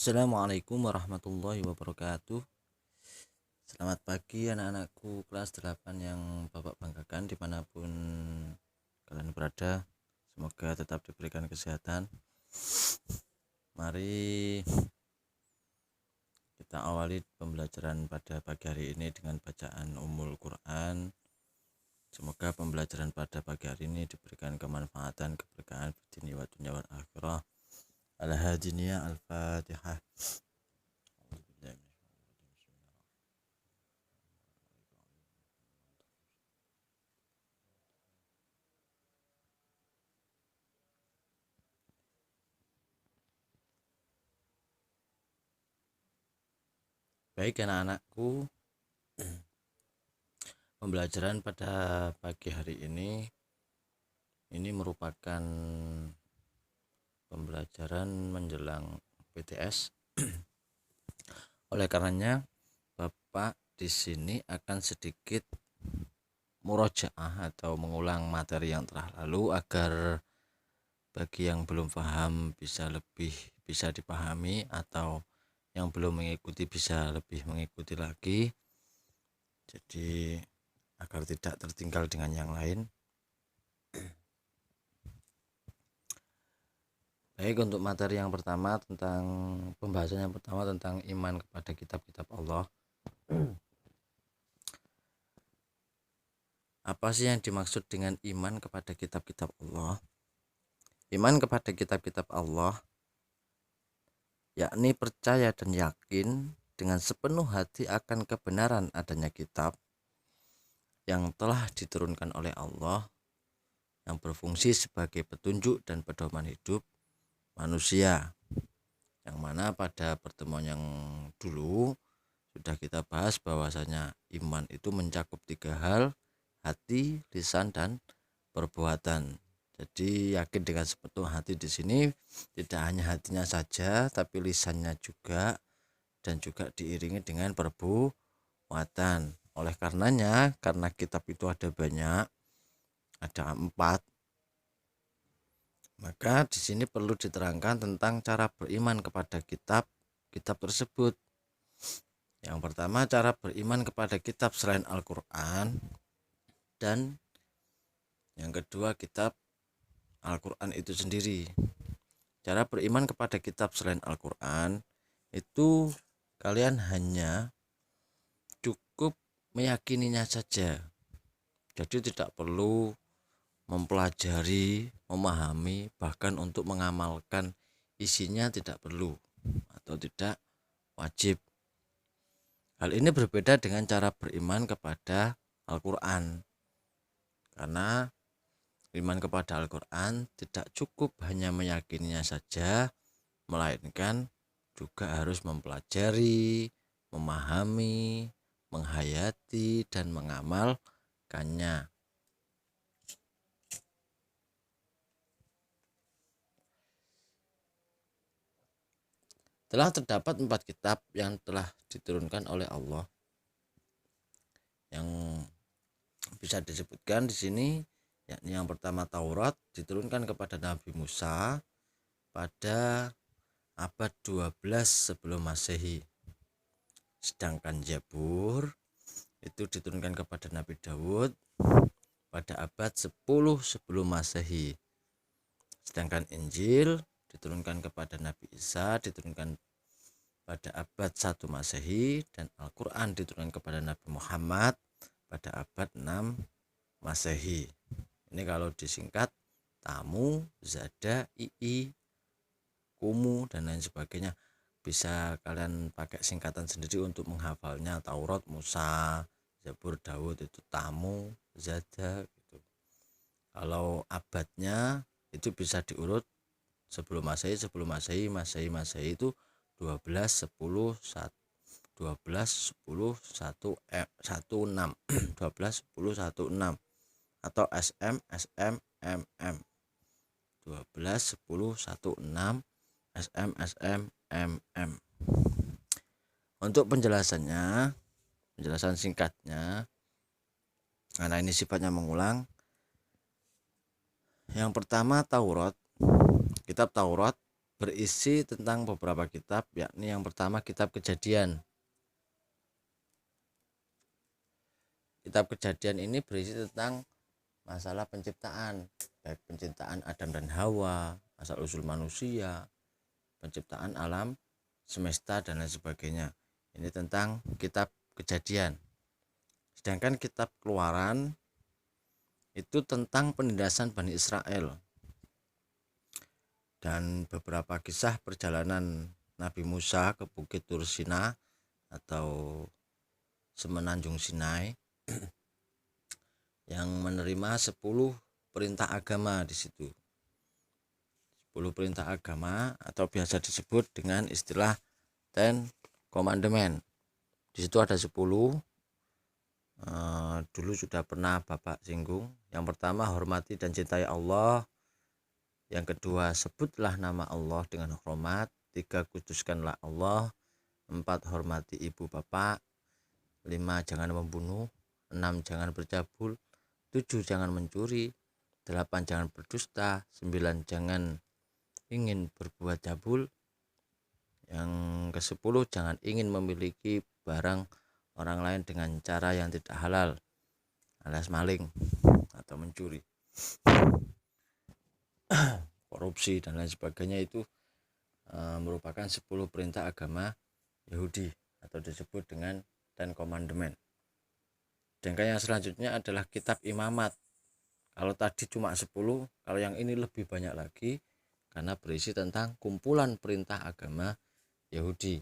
Assalamualaikum warahmatullahi wabarakatuh. Selamat pagi anak-anakku kelas 8 yang Bapak banggakan dimanapun kalian berada. Semoga tetap diberikan kesehatan. Mari kita awali pembelajaran pada pagi hari ini dengan bacaan Ummul Quran. Semoga pembelajaran pada pagi hari ini diberikan kemanfaatan, keberkahan bidini wa dunya wal akhirah. Al-Hadiniyah Al-Fatihah. Baik anak-anakku, pembelajaran pada pagi hari ini merupakan pembelajaran menjelang PTS. Oleh karenanya Bapak di sini akan sedikit murojaah atau mengulang materi yang telah lalu agar bagi yang belum paham bisa dipahami, atau yang belum mengikuti bisa lebih mengikuti lagi. Jadi agar tidak tertinggal dengan yang lain. Baik, untuk materi yang pertama tentang pembahasan yang pertama tentang iman kepada kitab-kitab Allah. Apa sih yang dimaksud dengan iman kepada kitab-kitab Allah? Iman kepada kitab-kitab Allah yakni percaya dan yakin dengan sepenuh hati akan kebenaran adanya kitab yang telah diturunkan oleh Allah, yang berfungsi sebagai petunjuk dan pedoman hidup manusia, yang mana pada pertemuan yang dulu sudah kita bahas bahwasanya iman itu mencakup 3 hal: hati, lisan, dan perbuatan. Jadi yakin dengan sepenuh hati di sini tidak hanya hatinya saja, tapi lisannya juga, dan juga diiringi dengan perbuatan. Oleh karenanya, karena kitab itu ada banyak, ada 4, maka di sini perlu diterangkan tentang cara beriman kepada kitab tersebut. Yang pertama, cara beriman kepada kitab selain Al-Quran, dan yang kedua kitab Al-Quran itu sendiri. Cara beriman kepada kitab selain Al-Quran itu kalian hanya cukup meyakininya saja. Jadi tidak perlu mempelajari, memahami, bahkan untuk mengamalkan isinya tidak perlu atau tidak wajib. Hal ini berbeda dengan cara beriman kepada Al-Quran, karena iman kepada Al-Quran tidak cukup hanya meyakininya saja, melainkan juga harus mempelajari, memahami, menghayati, dan mengamalkannya. Telah terdapat 4 kitab yang telah diturunkan oleh Allah, yang bisa disebutkan di sini, yakni yang pertama Taurat diturunkan kepada Nabi Musa pada abad 12 sebelum Masehi. Sedangkan Zabur itu diturunkan kepada Nabi Daud pada abad 10 sebelum Masehi. Sedangkan Injil diturunkan kepada Nabi Isa diturunkan pada abad 1 Masehi, dan Al-Quran diturunkan kepada Nabi Muhammad pada abad 6 Masehi. Ini kalau disingkat Tamu, Zada, II, Kumu, dan lain sebagainya. Bisa kalian pakai singkatan sendiri untuk menghafalnya. Taurat Musa, Zabur Daud itu Tamu, Zada gitu. Kalau abadnya itu bisa diurut sebelum Masehi, Masehi itu 12 10 1 12 10 1 16 12 10 16 atau SM SM MM 12 10 16 SM SM MM. Untuk penjelasan singkatnya, karena ini sifatnya mengulang. Yang pertama Taurat, kitab Taurat berisi tentang beberapa kitab, yakni yang pertama kitab Kejadian. Kitab Kejadian ini berisi tentang masalah penciptaan, baik penciptaan Adam dan Hawa, asal usul manusia, penciptaan alam semesta dan lain sebagainya. Ini tentang kitab Kejadian. Sedangkan kitab Keluaran itu tentang penindasan Bani Israel dan beberapa kisah perjalanan Nabi Musa ke Bukit Tur Sina atau Semenanjung Sinai yang menerima 10 perintah agama di situ. 10 perintah agama atau biasa disebut dengan istilah Ten Commandment. Di situ ada 10. Dulu sudah pernah Bapak singgung. Yang pertama, hormati dan cintai Allah. Yang kedua, sebutlah nama Allah dengan hormat. 3, kuduskanlah Allah. 4, hormati ibu bapak. 5, jangan membunuh. 6, jangan bercabul. 7, jangan mencuri. 8, jangan berdusta. 9, jangan ingin berbuat cabul. Yang ke-10, jangan ingin memiliki barang orang lain dengan cara yang tidak halal, alias maling atau mencuri, korupsi dan lain sebagainya. Itu merupakan 10 perintah agama Yahudi atau disebut dengan Ten Commandment. Sedangkan yang selanjutnya adalah kitab Imamat. Kalau tadi cuma 10, kalau yang ini lebih banyak lagi karena berisi tentang kumpulan perintah agama Yahudi.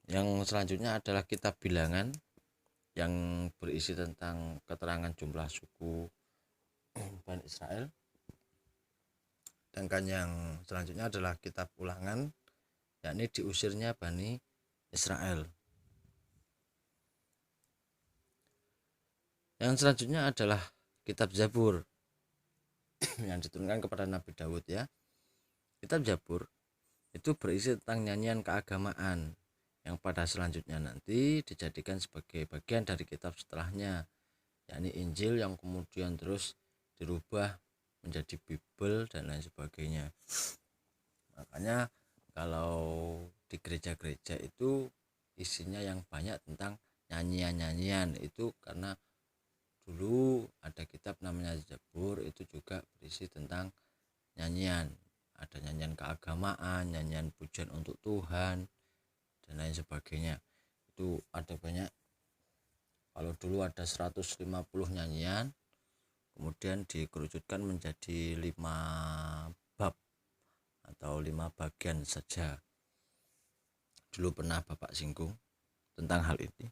Yang selanjutnya adalah kitab Bilangan yang berisi tentang keterangan jumlah suku Bani Israel. Sedangkan yang selanjutnya adalah kitab Ulangan, yakni diusirnya Bani Israel. Yang selanjutnya adalah kitab Zabur yang diturunkan kepada Nabi Daud ya. Kitab Zabur itu berisi tentang nyanyian keagamaan yang pada selanjutnya nanti dijadikan sebagai bagian dari kitab setelahnya, yakni Injil, yang kemudian terus dirubah menjadi Bible dan lain sebagainya. Makanya kalau di gereja-gereja itu isinya yang banyak tentang nyanyian-nyanyian, itu karena dulu ada kitab namanya Zabur, itu juga berisi tentang nyanyian. Ada nyanyian keagamaan, nyanyian pujian untuk Tuhan dan lain sebagainya. Itu ada banyak. Kalau dulu ada 150 nyanyian, kemudian dikerucutkan menjadi 5 bab atau 5 bagian saja. Dulu pernah Bapak singgung tentang hal ini.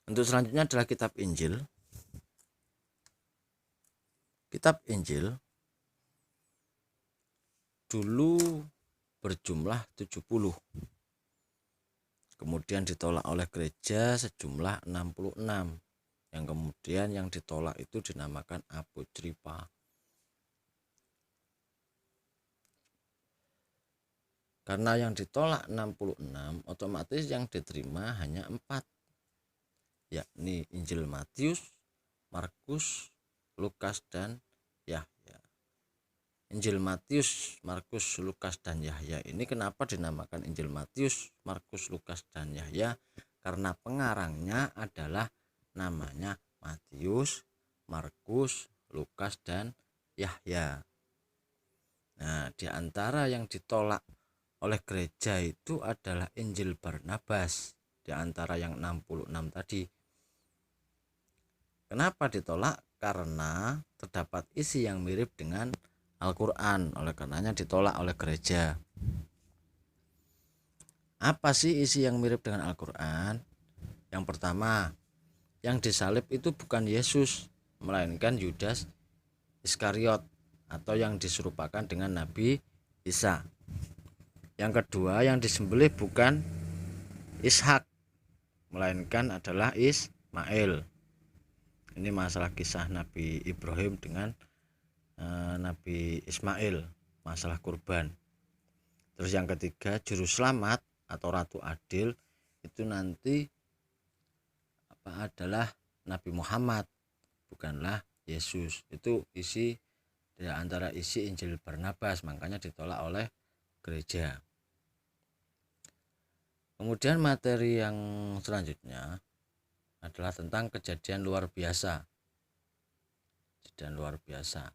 Untuk selanjutnya adalah kitab Injil. Kitab Injil dulu berjumlah 70, kemudian ditolak oleh gereja sejumlah 66, yang kemudian yang ditolak itu dinamakan apokrifa. Karena yang ditolak 66, otomatis yang diterima hanya 4, yakni Injil Matius, Markus, Lukas, dan Yahya. Injil Matius, Markus, Lukas, dan Yahya ini kenapa dinamakan Injil Matius, Markus, Lukas, dan Yahya? Karena pengarangnya adalah namanya Matius, Markus, Lukas, dan Yahya. Nah, di antara yang ditolak oleh gereja itu adalah Injil Barnabas, di antara yang 66 tadi. Kenapa ditolak? Karena terdapat isi yang mirip dengan Al-Quran, oleh karenanya ditolak oleh gereja. Apa sih isi yang mirip dengan Al-Quran? Yang pertama, yang disalib itu bukan Yesus, melainkan Yudas Iskariot, atau yang diserupakan dengan Nabi Isa. Yang kedua, yang disembelih bukan Ishak, melainkan adalah Ismail. Ini masalah kisah Nabi Ibrahim dengan Nabi Ismail, masalah kurban. Terus yang ketiga, juru selamat atau ratu adil itu nanti adalah Nabi Muhammad, bukanlah Yesus. Itu isi di antara isi Injil Barnabas, makanya ditolak oleh gereja. Kemudian materi yang selanjutnya adalah tentang kejadian luar biasa. Kejadian luar biasa.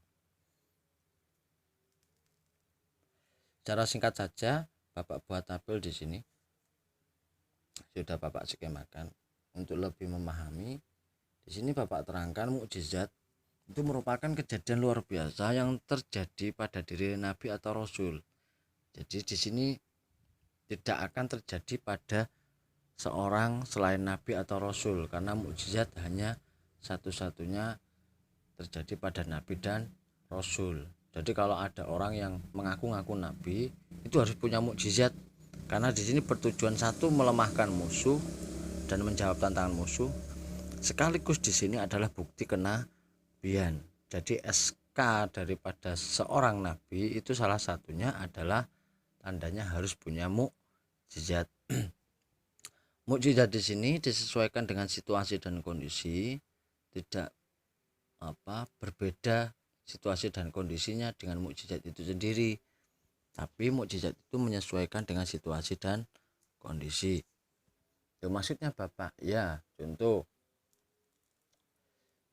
Secara singkat saja, Bapak buat tabel di sini. Sudah Bapak skemakan. Untuk lebih memahami, di sini Bapak terangkan mukjizat itu merupakan kejadian luar biasa yang terjadi pada diri nabi atau rasul. Jadi di sini tidak akan terjadi pada seorang selain nabi atau rasul, karena mukjizat hanya satu-satunya terjadi pada nabi dan rasul. Jadi kalau ada orang yang mengaku-ngaku nabi, itu harus punya mukjizat, karena di sini bertujuan satu, melemahkan musuh dan menjawab tantangan musuh, sekaligus di sini adalah bukti kenabian. Jadi SK daripada seorang nabi itu salah satunya adalah tandanya harus punya mukjizat. Mukjizat di sini disesuaikan dengan situasi dan kondisi, tidak berbeda situasi dan kondisinya dengan mukjizat itu sendiri, tapi mukjizat itu menyesuaikan dengan situasi dan kondisi. Itu maksudnya Bapak, ya contoh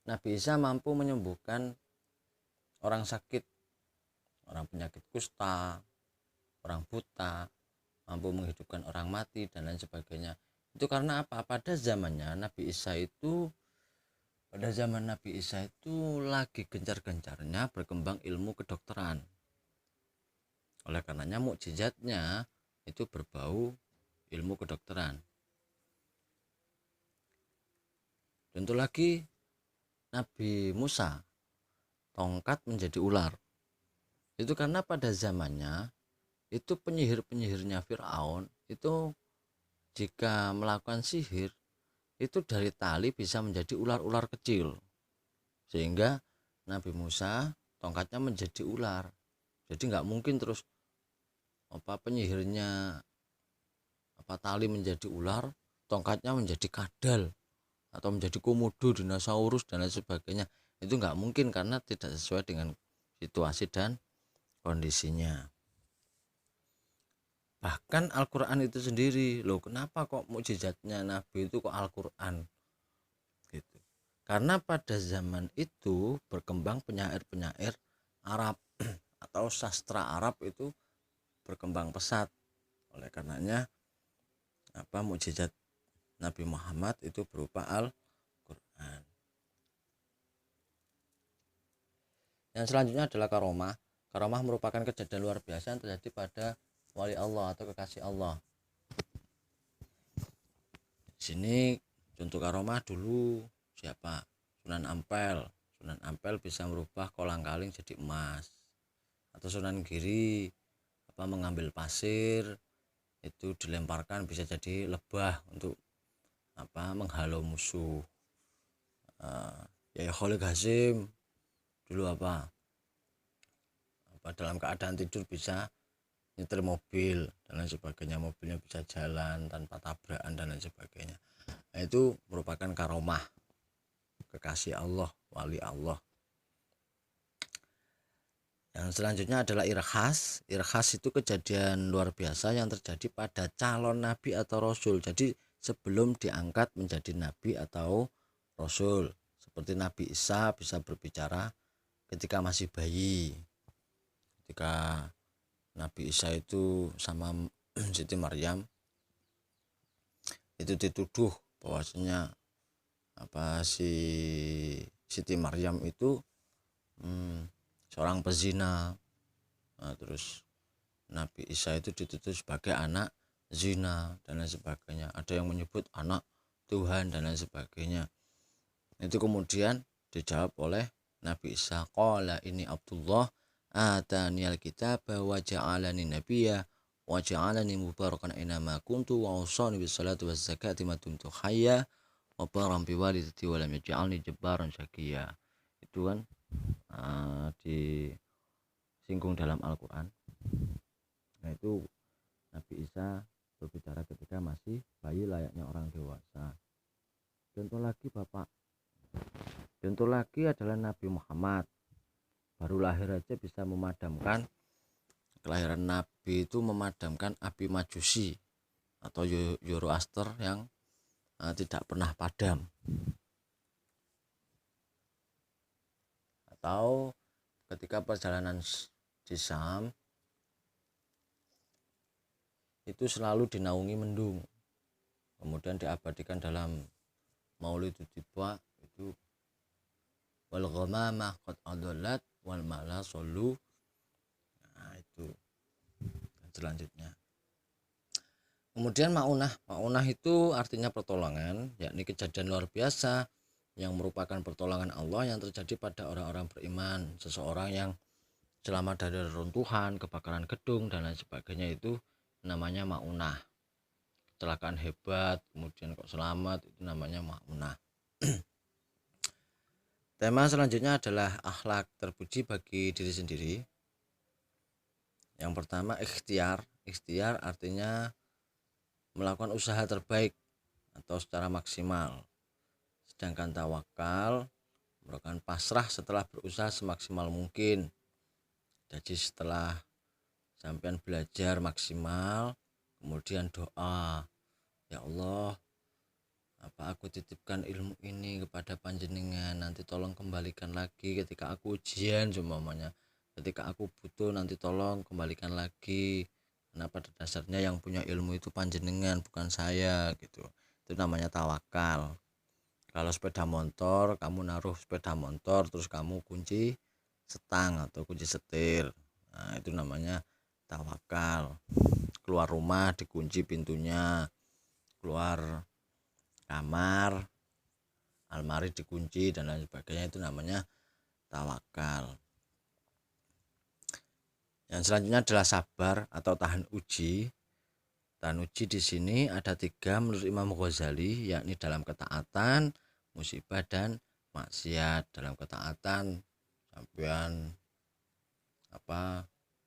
Nabi Isa mampu menyembuhkan orang sakit, orang penyakit kusta, orang buta, mampu menghidupkan orang mati dan lain sebagainya. Itu karena apa? Pada zaman Nabi Isa itu lagi gencar-gencarnya berkembang ilmu kedokteran. Oleh karenanya mukjizatnya itu berbau ilmu kedokteran. Contoh lagi, Nabi Musa tongkat menjadi ular. Itu karena pada zamannya itu penyihir-penyihirnya Firaun itu jika melakukan sihir itu dari tali bisa menjadi ular-ular kecil, sehingga Nabi Musa tongkatnya menjadi ular. Jadi nggak mungkin terus penyihirnya tali menjadi ular, tongkatnya menjadi kadal atau menjadi komodo, dinosaurus dan lain sebagainya. Itu nggak mungkin karena tidak sesuai dengan situasi dan kondisinya. Bahkan Al-Quran itu sendiri, loh kenapa kok mukjizatnya Nabi itu kok Al-Quran gitu? Karena pada zaman itu berkembang penyair-penyair Arab atau sastra Arab itu berkembang pesat. Oleh karenanya mukjizat Nabi Muhammad itu berupa Al-Quran. Yang selanjutnya adalah karomah. Karomah merupakan kejadian luar biasa yang terjadi pada wali Allah atau kekasih Allah. Di sini contoh karomah dulu siapa? Sunan Ampel. Sunan Ampel bisa merubah kolang-kaling jadi emas. Atau Sunan Giri mengambil pasir itu dilemparkan bisa jadi lebah untuk menghalau musuh. Ya Khalid Hasim dulu dalam keadaan tidur bisa nyetir mobil dan lain sebagainya, mobilnya bisa jalan tanpa tabrakan dan lain sebagainya. Nah, itu merupakan karomah kekasih Allah, wali Allah. Yang selanjutnya adalah irkhas. Irkhas itu kejadian luar biasa yang terjadi pada calon nabi atau rasul. Jadi sebelum diangkat menjadi nabi atau rasul, seperti Nabi Isa bisa berbicara ketika masih bayi. Ketika Nabi Isa itu sama Siti Maryam itu dituduh bahwasanya si Siti Maryam itu seorang pezina. Nah, terus Nabi Isa itu dituduh sebagai anak zina dan lain sebagainya. Ada yang menyebut anak Tuhan dan lain sebagainya. Itu kemudian dijawab oleh Nabi Isa, qala ini Abdullah ataniyal kitaba wa ja'alani nabiyya wa ja'alani mubarakan aina ma kuntu wa awsani bis salati waz zakati ma dumtu hayya wa baram bi walidati wa lam yaj'alni jabbaran syaqiyya. Itu kan disinggung dalam Al-Quran. Nah, itu Nabi Isa berbicara ketika masih bayi layaknya orang dewasa. Contoh contoh lagi adalah Nabi Muhammad, baru lahir aja bisa memadamkan, kelahiran Nabi itu memadamkan api Majusi atau Zoroaster yang tidak pernah padam. Atau ketika perjalanan di Syam itu selalu dinaungi mendung, kemudian diabadikan dalam Maulidut Tiba itu wal ghamamah qad adallat wal mala sallu. Nah itu selanjutnya. Kemudian maunah itu artinya pertolongan, yakni kejadian luar biasa yang merupakan pertolongan Allah yang terjadi pada orang-orang beriman. Seseorang yang selamat dari reruntuhan, kebakaran gedung dan lain sebagainya itu namanya maunah. Kecelakaan hebat kemudian kok selamat, itu namanya maunah. Tema selanjutnya adalah akhlak terpuji bagi diri sendiri. Yang pertama ikhtiar. Ikhtiar artinya melakukan usaha terbaik atau secara maksimal. Sedangkan tawakal merupakan pasrah setelah berusaha semaksimal mungkin. Jadi setelah sampean belajar maksimal, kemudian doa, ya Allah, aku titipkan ilmu ini kepada panjenengan, nanti tolong kembalikan lagi ketika aku ujian umpamanya, ketika aku butuh nanti tolong kembalikan lagi, karena pada dasarnya yang punya ilmu itu panjenengan bukan saya gitu. Itu namanya tawakal. Kalau sepeda motor, kamu naruh sepeda motor terus kamu kunci setang atau kunci setir, nah itu namanya tawakal. Keluar rumah dikunci pintunya, keluar kamar almari dikunci dan lain sebagainya, itu namanya tawakal. Yang selanjutnya adalah sabar atau tahan uji. Tahan uji di sini ada 3 menurut Imam Ghazali, yakni dalam ketaatan, musibah dan maksiat. Dalam ketaatan sampean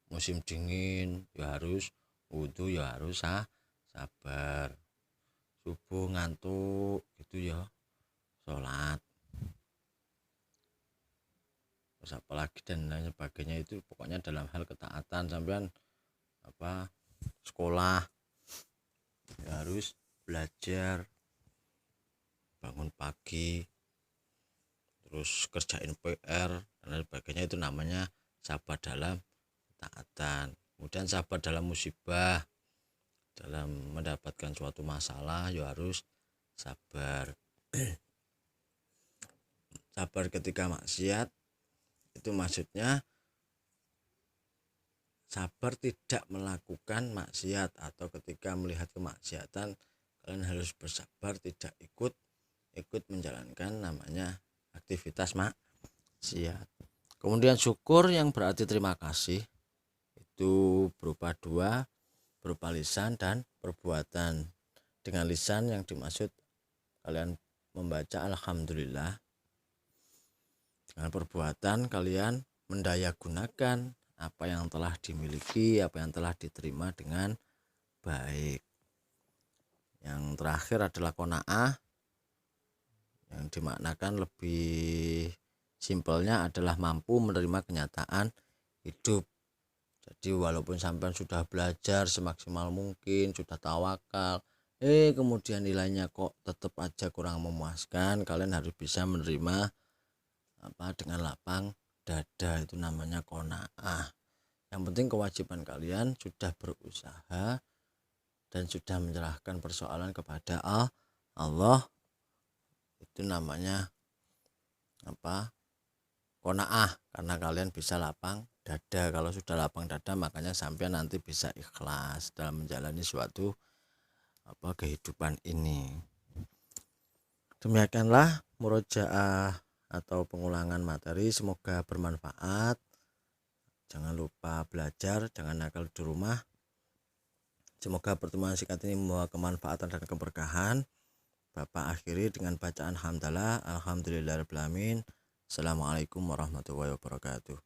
musim dingin ya harus wudu, ya harus sabar. Subuh ngantuk gitu ya sholat, terus apalagi dan lain sebagainya, itu pokoknya dalam hal ketaatan. Sampean sekolah ya harus belajar, bangun pagi, terus kerjain PR dan lain sebagainya, itu namanya sabar dalam ketaatan. Kemudian sabar dalam musibah, dalam mendapatkan suatu masalah ya harus sabar. Sabar ketika maksiat itu maksudnya sabar tidak melakukan maksiat, atau ketika melihat kemaksiatan kalian harus bersabar, tidak ikut menjalankan namanya aktivitas maksiat. Kemudian syukur yang berarti terima kasih itu berupa 2, berupa lisan dan perbuatan. Dengan lisan yang dimaksud kalian membaca alhamdulillah, dengan perbuatan kalian mendayagunakan apa yang telah dimiliki, apa yang telah diterima dengan baik. Yang terakhir adalah qanaah, yang dimaknakan lebih simpelnya adalah mampu menerima kenyataan hidup. Jadi walaupun sampai sudah belajar semaksimal mungkin, sudah tawakal, kemudian nilainya kok tetap aja kurang memuaskan, kalian harus bisa menerima dengan lapang dada, itu namanya qanaah. Yang penting kewajiban kalian sudah berusaha dan sudah menyerahkan persoalan kepada Allah, itu namanya qanaah, karena kalian bisa lapang dada. Kalau sudah lapang dada makanya sampai nanti bisa ikhlas dalam menjalani suatu kehidupan ini. Demikianlah murojaah atau pengulangan materi, semoga bermanfaat. Jangan lupa belajar, jangan nakal di rumah. Semoga pertemuan singkat ini membawa kemanfaatan dan keberkahan. Bapak akhiri dengan bacaan hamdalah, alhamdulillahirabbil alamin. Assalamualaikum warahmatullahi wabarakatuh.